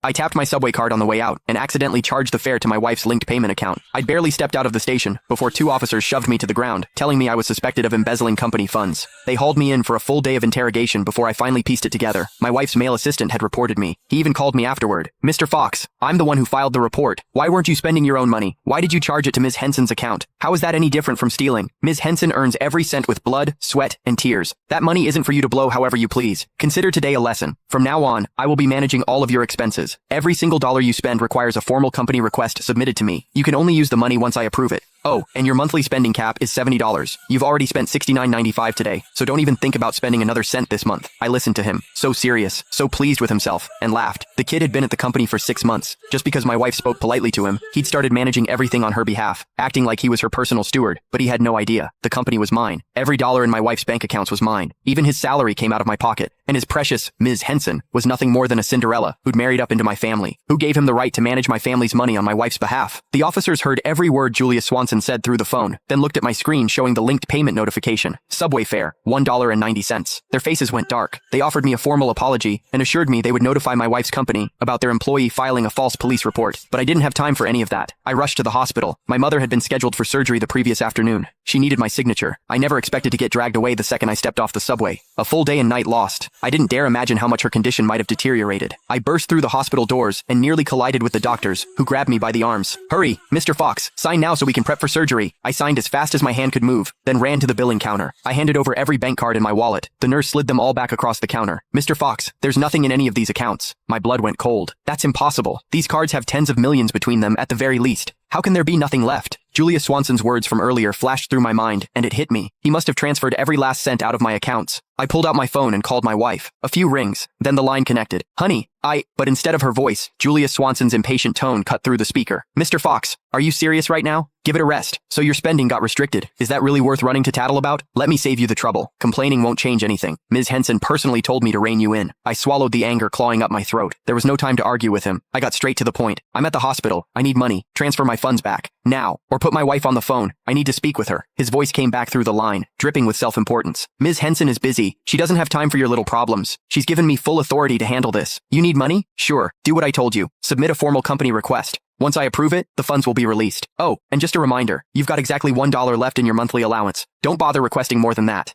I tapped my subway card on the way out and accidentally charged the fare to my wife's linked payment account. I'd barely stepped out of the station before two officers shoved me to the ground, telling me I was suspected of embezzling company funds. They hauled me in for a full day of interrogation before I finally pieced it together. My wife's male assistant had reported me. He even called me afterward. "Mr. Fox, I'm the one who filed the report. Why weren't you spending your own money? Why did you charge it to Ms. Henson's account? How is that any different from stealing? Ms. Henson earns every cent with blood, sweat, and tears. That money isn't for you to blow however you please. Consider today a lesson. From now on, I will be managing all of your expenses. Every single dollar you spend requires a formal company request submitted to me. You can only use the money once I approve it. Oh, and your monthly spending cap is $70. You've already spent $69.95 today, so don't even think about spending another cent this month." I listened to him, so serious, so pleased with himself, and laughed. The kid had been at the company for 6 months. Just because my wife spoke politely to him, he'd started managing everything on her behalf, acting like he was her personal steward, but he had no idea. The company was mine. Every dollar in my wife's bank accounts was mine. Even his salary came out of my pocket. And his precious Ms. Henson was nothing more than a Cinderella who'd married up into my family, who gave him the right to manage my family's money on my wife's behalf. The officers heard every word Julia Swanson said through the phone, then looked at my screen showing the linked payment notification. Subway fare, $1.90. Their faces went dark. They offered me a formal apology and assured me they would notify my wife's company about their employee filing a false police report. But I didn't have time for any of that. I rushed to the hospital. My mother had been scheduled for surgery the previous afternoon. She needed my signature. I never expected to get dragged away the second I stepped off the subway. A full day and night lost. I didn't dare imagine how much her condition might have deteriorated. I burst through the hospital doors and nearly collided with the doctors, who grabbed me by the arms. "Hurry, Mr. Fox, sign now so we can prep for surgery." I signed as fast as my hand could move, then ran to the billing counter. I handed over every bank card in my wallet. The nurse slid them all back across the counter. "Mr. Fox, there's nothing in any of these accounts." My blood went cold. That's impossible. These cards have tens of millions between them at the very least. How can there be nothing left? Julia Swanson's words from earlier flashed through my mind, and it hit me. He must have transferred every last cent out of my accounts. I pulled out my phone and called my wife. A few rings, then the line connected. "Honey, But instead of her voice, Julia Swanson's impatient tone cut through the speaker. "Mr. Fox, are you serious right now? Give it a rest. So your spending got restricted. Is that really worth running to tattle about? Let me save you the trouble. Complaining won't change anything. Ms. Henson personally told me to rein you in." I swallowed the anger clawing up my throat. There was no time to argue with him. I got straight to the point. "I'm at the hospital. I need money. Transfer my funds back. Now. Or put my wife on the phone. I need to speak with her." His voice came back through the line, dripping with self-importance. "Ms. Henson is busy. She doesn't have time for your little problems. She's given me full authority to handle this. You need money? Sure. Do what I told you. Submit a formal company request. Once I approve it, the funds will be released. Oh, and just a reminder, you've got exactly $1 left in your monthly allowance. Don't bother requesting more than that."